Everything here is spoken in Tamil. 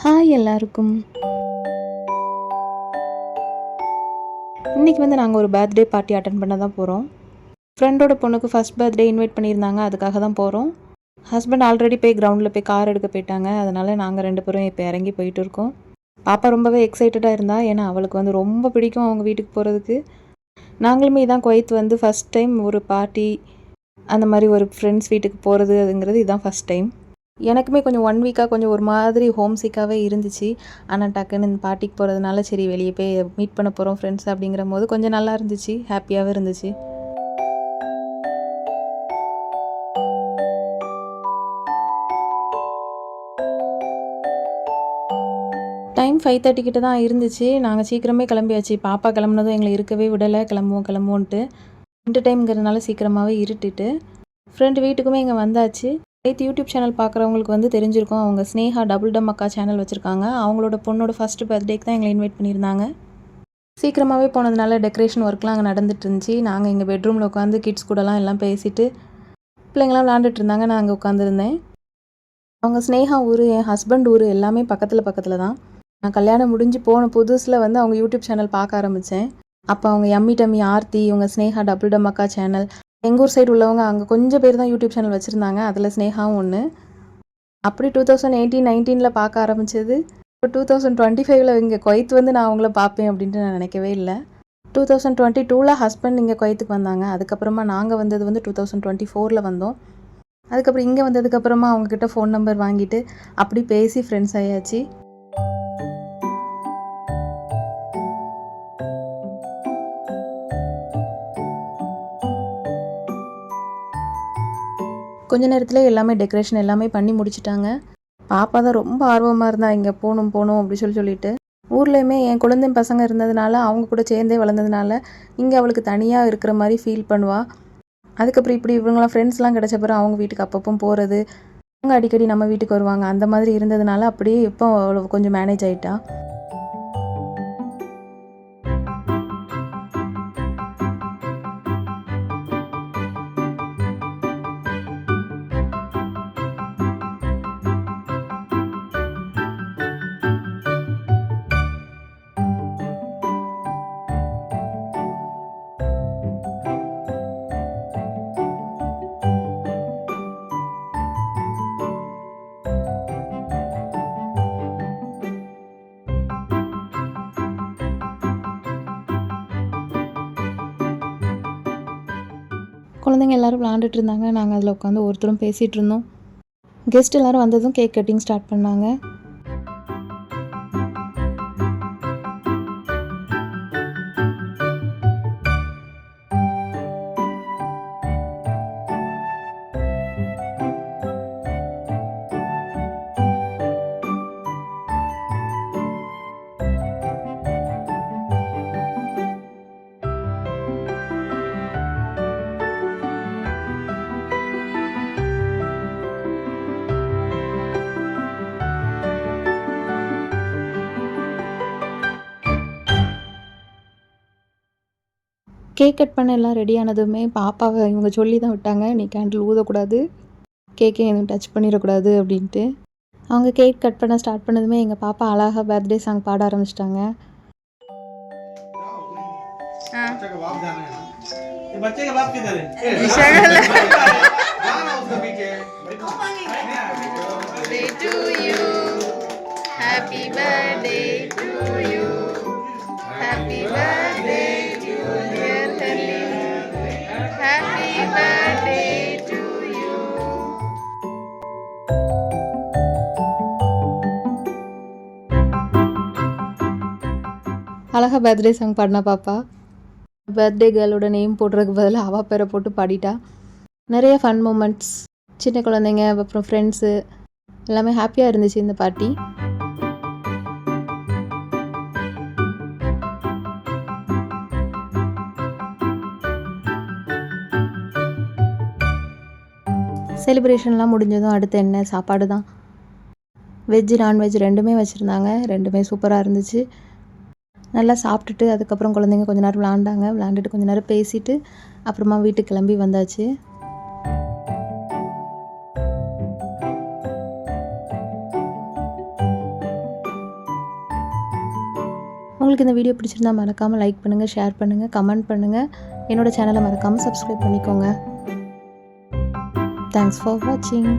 ஹாய் எல்லாருக்கும். இன்றைக்கி நாங்கள் ஒரு பர்த்டே பார்ட்டி அட்டன் பண்ண தான் போகிறோம். ஃப்ரெண்டோட பொண்ணுக்கு ஃபஸ்ட் பர்த்டே இன்வைட் பண்ணியிருந்தாங்க, அதுக்காக தான் போகிறோம். ஹஸ்பண்ட் ஆல்ரெடி போய் கிரவுண்டில் போய் கார் எடுக்க போயிட்டாங்க. அதனால் நாங்கள் 2 பேரும் இப்போ இறங்கி போயிட்டு இருக்கோம். பாப்பா ரொம்பவே எக்ஸைட்டடாக இருந்தா, ஏன்னா அவளுக்கு ரொம்ப பிடிக்கும் அவங்க வீட்டுக்கு போகிறதுக்கு. நாங்களுமே இதான் குவைத் ஃபஸ்ட் டைம் ஒரு பார்ட்டி அந்த மாதிரி ஒரு ஃப்ரெண்ட்ஸ் வீட்டுக்கு போகிறது அதுங்கிறது இதுதான் ஃபஸ்ட் டைம். எனக்குமே கொஞ்சம் 1 வீக்காக கொஞ்சம் ஒரு மாதிரி ஹோம் சிக்காகவே இருந்துச்சு. ஆனால் டக்குன்னு இந்த பார்ட்டிக்கு போகிறதுனால சரி வெளியே போய் மீட் பண்ண போகிறோம் ஃப்ரெண்ட்ஸ் அப்படிங்கிற போது கொஞ்சம் நல்லா இருந்துச்சு, ஹாப்பியாகவே இருந்துச்சு. டைம் 5:30 கிட்ட தான் இருந்துச்சு. நாங்கள் சீக்கிரமே கிளம்பியாச்சு. பாப்பா கிளம்புனதும் எங்களை இருக்கவே விடலை, கிளம்புவோன்ட்டு. இந்த டைம்ங்கிறதுனால சீக்கிரமாகவே இருட்டுட்டு ஃப்ரெண்டு வீட்டுக்குமே இங்கே வந்தாச்சு. யூடியூப் சேனல் பார்க்குறவங்களுக்கு தெரிஞ்சிருக்கும். அவங்க ஸ்னேஹா டபுள் டம் அக்கா சேனல் வச்சுருக்காங்க. அவங்களோட பொண்ணோட ஃபஸ்ட்டு பர்த்டேக்கு தான் எங்களை இன்வைட் பண்ணியிருந்தாங்க. சீக்கிரமாகவே போனதுனால டெக்கரேஷன் ஒர்க்லாம் அங்கே நடந்துட்டு இருந்துச்சு. நாங்கள் எங்கள் பெட்ரூமில் உட்காந்து கிட்ஸ் கூடலாம் எல்லாம் பேசிட்டு பிள்ளைங்களாம் விளாண்டுட்டு இருந்தாங்க. நான் அங்கே உட்காந்துருந்தேன். அவங்க ஸ்னேஹா ஊர், என் ஹஸ்பண்ட் ஊர் எல்லாமே பக்கத்தில் தான். நான் கல்யாணம் முடிஞ்சு போன புதுசில் அவங்க யூடியூப் சேனல் பார்க்க ஆரம்பித்தேன். அப்போ அவங்க யம்மி டம்மி ஆர்த்தி, இவங்க ஸ்னேஹா டபுள் டம் அக்கா சேனல், எங்கள் ஊர் சைடு உள்ளவங்க அங்கே கொஞ்சம் பேர் தான் யூடியூப் சேனல் வச்சுருந்தாங்க. அதில் ஸ்னேகாவும் ஒன்று. அப்படி 2018-19 பார்க்க ஆரம்பித்தது. இப்போ 2025 இங்கே குவைத் நான் அவங்கள பார்ப்பேன் அப்படின்ட்டு நான் நினைக்கவே இல்லை. 2022 ஹஸ்பண்ட் இங்கே குவைத்துக்கு வந்தாங்க. அதுக்கப்புறமா நாங்கள் வந்தது 2024 வந்தோம். அதுக்கப்புறம் இங்கே வந்ததுக்கப்புறமா அவங்கக்கிட்ட ஃபோன் நம்பர் வாங்கிட்டு அப்படி பேசி ஃப்ரெண்ட்ஸ் ஆயாச்சு. கொஞ்ச நேரத்தில் எல்லாமே டெக்கரேஷன் எல்லாமே பண்ணி முடிச்சிட்டாங்க. பாப்பா தான் ரொம்ப ஆர்வமாக இருந்தா, இங்கே போகணும் அப்படி சொல்லிட்டு. ஊர்லேயுமே என் குழந்தை பசங்க இருந்ததுனால அவங்க கூட சேர்ந்தே வளர்ந்ததுனால இங்கே அவளுக்கு தனியாக இருக்கிற மாதிரி ஃபீல் பண்ணுவாள். அதுக்கப்புறம் இப்படி இவங்களாம் ஃப்ரெண்ட்ஸ்லாம் கிடச்ச பிறகு அவங்க வீட்டுக்கு அப்பப்போ போகிறது, அவங்க அடிக்கடி நம்ம வீட்டுக்கு வருவாங்க. அந்த மாதிரி இருந்ததுனால அப்படியே இப்போ அவள் கொஞ்சம் மேனேஜ் ஆகிட்டா. குழந்தைங்க எல்லோரும் விளாண்டுட்டு இருந்தாங்க. நாங்கள் அதில் உட்காந்து ஒருத்தரும் பேசிகிட்டு இருந்தோம். கெஸ்ட் எல்லோரும் வந்ததும் கேக் கட்டிங் ஸ்டார்ட் பண்ணாங்க. கேக் கட் பண்ண எல்லாம் ரெடி ஆனதுமே பாப்பாவை இவங்க சொல்லி தான் விட்டாங்க, நீ கேண்டில் ஊதக்கூடாது, கேக்கே எதுவும் டச் பண்ணிடக்கூடாது அப்படின்ட்டு. அவங்க கேக் கட் பண்ண ஸ்டார்ட் பண்ணதுமே எங்கள் பாப்பா அழகாக பர்த்டே சாங் பாட ஆரம்பிச்சிட்டாங்க. அழகாக பர்த்டே சாங் பாடினா பாப்பா. பர்த்டே கேர்ளோட நேம் போடுறதுக்கு பதிலாக அவள் பேரை போட்டு பாடிட்டா. நிறைய ஃபன் மூமெண்ட்ஸ், சின்ன குழந்தைங்க அப்புறம் ஃப்ரெண்ட்ஸு எல்லாமே ஹாப்பியாக இருந்துச்சு இந்த பார்ட்டி. செலிப்ரேஷன்லாம் முடிஞ்சதும் அடுத்து என்ன சாப்பாடு தான். வெஜ்ஜு நான்வெஜ் ரெண்டுமே வச்சுருந்தாங்க. ரெண்டுமே சூப்பராக இருந்துச்சு. நல்லா சாப்பிட்டுட்டு அதுக்கப்புறம் குழந்தைங்க கொஞ்ச நேரம் விளாண்டுட்டு கொஞ்ச நேரம் பேசிட்டு அப்புறமா வீட்டுக்கு கிளம்பி வந்தாச்சு. உங்களுக்கு இந்த வீடியோ பிடிச்சிருந்தா மறக்காமல் லைக் பண்ணுங்கள், ஷேர் பண்ணுங்கள், கமெண்ட் பண்ணுங்கள். என்னோட சேனலை மறக்காமல் சப்ஸ்கிரைப் பண்ணிக்கோங்க. தேங்க்ஸ் ஃபார் வாட்சிங்.